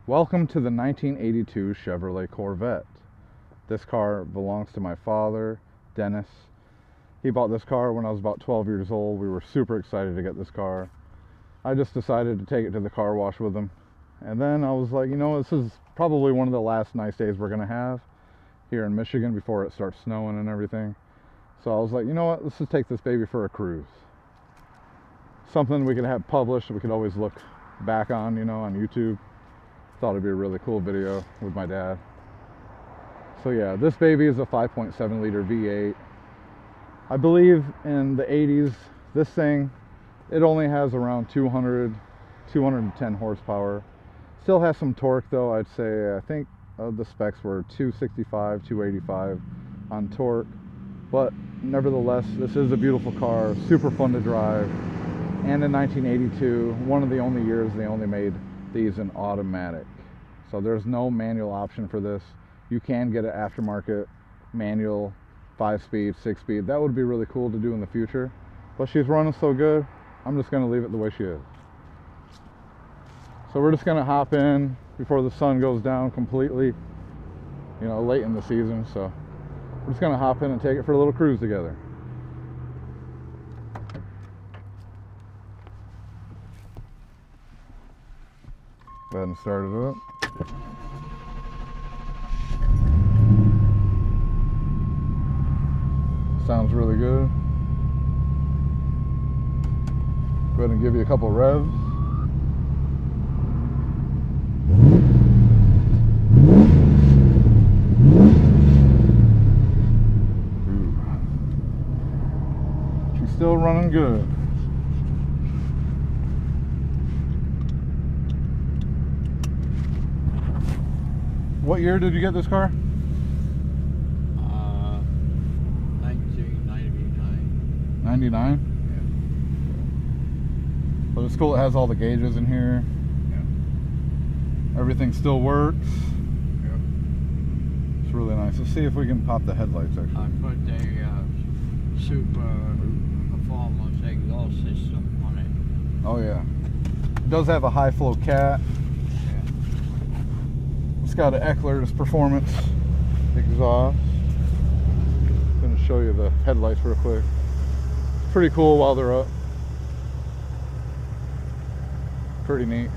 Welcome to the 1982 Chevrolet Corvette. This car belongs to my father, Dennis. He bought this car when I was about 12 years old. We were super excited to get this car. I just decided to take it to the car wash with him. And then I was like, you know, this is probably one of the last nice days we're gonna have here in Michigan before it starts snowing and everything. So I was like, you know what, let's just take this baby for a cruise. Something we could have published, we could always look back on, you know, on YouTube. Thought it'd be a really cool video with my dad. So yeah, this baby is a 5.7 liter V8. I believe in the 80s, this thing, it only has around 210 horsepower. Still has some torque though, I'd say. I think the specs were 265, 285 on torque. But nevertheless, this is a beautiful car, super fun to drive. And in 1982, one of the only years they only made these in automatic. So there's no manual option for this. You can get an aftermarket manual 5-speed, 6-speed. That would be really cool to do in the future. But she's running so good, I'm just gonna leave it the way she is. So we're just gonna hop in before the sun goes down completely, you know, late in the season. So we're just gonna hop in and take it for a little cruise together. Go ahead and start it up. Sounds really good. Go ahead and give you a couple revs. Ooh. She's still running good. What year did you get this car? 1999. 99? Yeah. But it's cool, it has all the gauges in here. Yeah. Everything still works. Yeah. It's really nice. Let's see if we can pop the headlights actually. I put a super performance exhaust system on it. Oh yeah. It does have a high flow cat. It's got an Eckler's performance exhaust. I'm going to show you the headlights real quick. It's pretty cool while they're up. Pretty neat.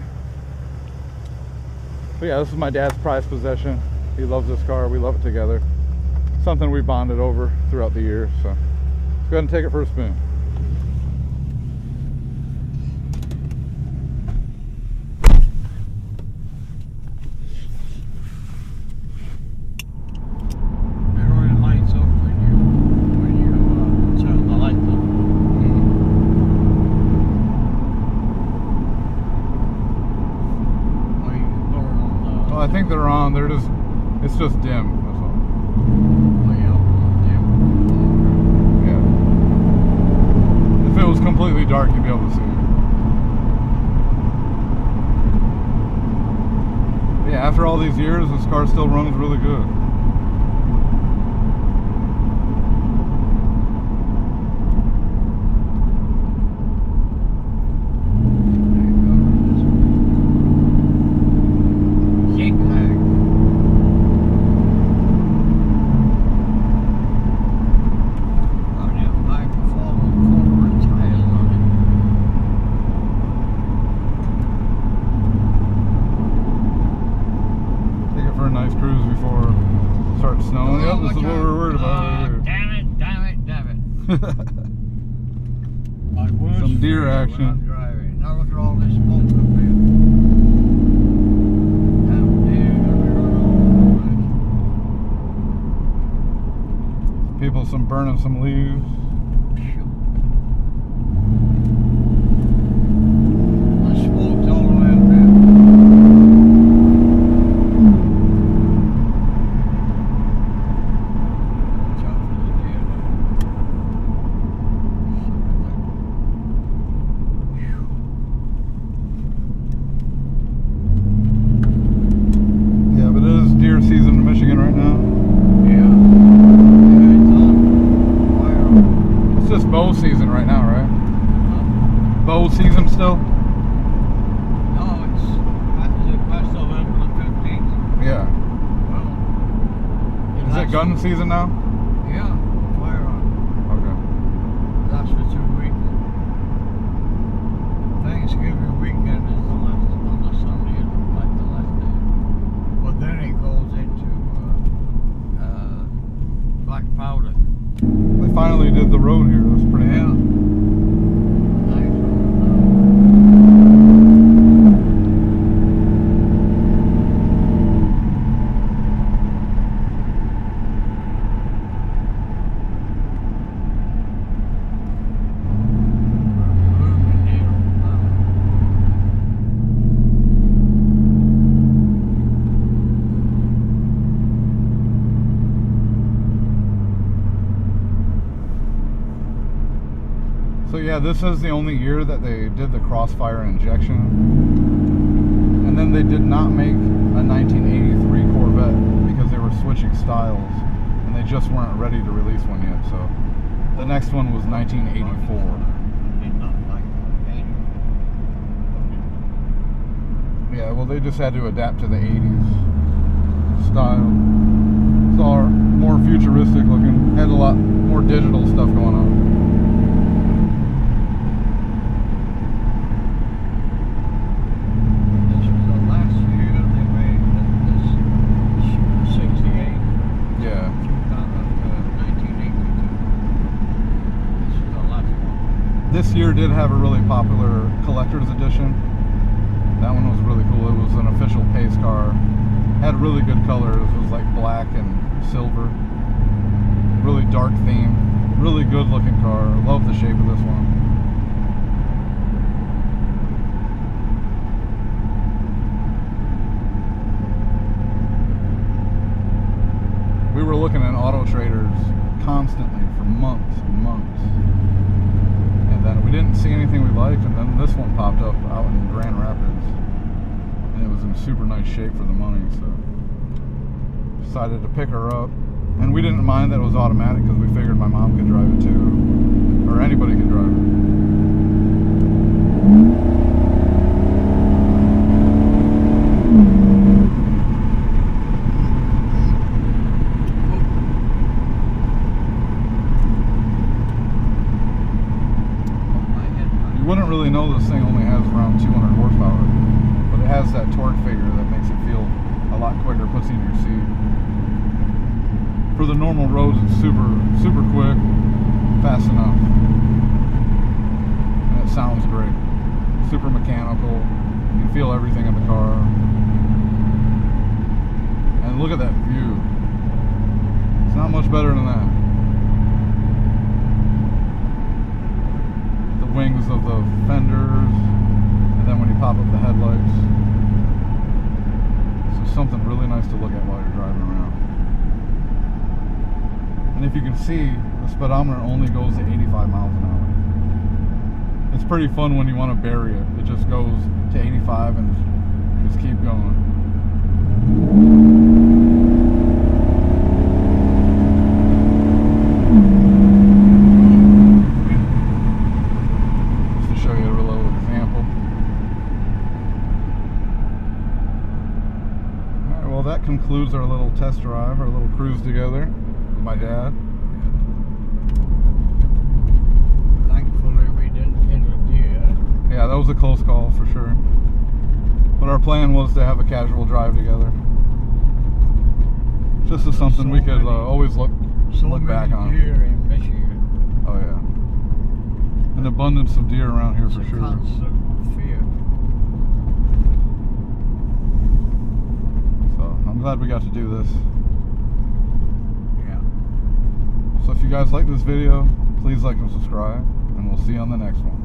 But yeah, this is my dad's prized possession. He loves this car. We love it together. Something we bonded over throughout the years. So let's go ahead and take it for a spin. I think they're on. They're just, it's just dim. That's all. Oh, yeah, dim. Yeah. If it was completely dark, you'd be able to see it. Yeah, after all these years, this car still runs really good. Cruise before it starts snowing. Yep, this is what we're worried about. Damn it. Some deer action. I'm driving. Now look at all this smoke up here. People burning some leaves. The smoke's all the way up there. Deer season in Michigan right now. Yeah, it's on fire. gun season now? Yeah, firearm. Okay. That's for 2 weeks. Thanksgiving weekend is on the Sunday, like the last day. But then it goes into black powder. They finally did the road here. That's pretty Yeah. neat. Nice road. So yeah, this is the only year that they did the Crossfire injection. And then they did not make a 1983 Corvette because they were switching styles and they just weren't ready to release one yet. So the next one was 1984. Did not like 80. Yeah, well they just had to adapt to the 80s style. It's all more futuristic looking, had a lot more digital stuff going on. This year did have a really popular collector's edition. That one was really cool. It was an official pace car. Had really good colors. It was like black and silver. Really dark theme. Really good looking car. I love the shape of this one. We were looking at auto traders constantly for months and months. And then we didn't see anything we liked, and then this one popped up out in Grand Rapids. And it was in super nice shape for the money, so decided to pick her up. And we didn't mind that it was automatic because we figured my mom could drive it too, or anybody could drive it. You wouldn't really know this thing only has around 200 horsepower, but it has that torque figure that makes it feel a lot quicker, puts you in your seat. For the normal roads, it's super quick, fast enough, and it sounds great. Super mechanical, you can feel everything in the car. And look at that view. It's not much better than that. Wings of the fenders, and then when you pop up the headlights. So something really nice to look at while you're driving around. And if you can see, the speedometer only goes to 85 miles an hour. It's pretty fun when you want to bury it. It just goes to 85 and just keep going. That concludes our little test drive, our little cruise together with my dad. Thankfully we didn't hit a deer. Yeah, that was a close call for sure. But our plan was to have a casual drive together. Just as something we could always look back on. Deer in Michigan. Oh yeah. An abundance of deer around here for sure. Constant fear. I'm glad we got to do this. Yeah. So if you guys like this video, please like and subscribe, and we'll see you on the next one.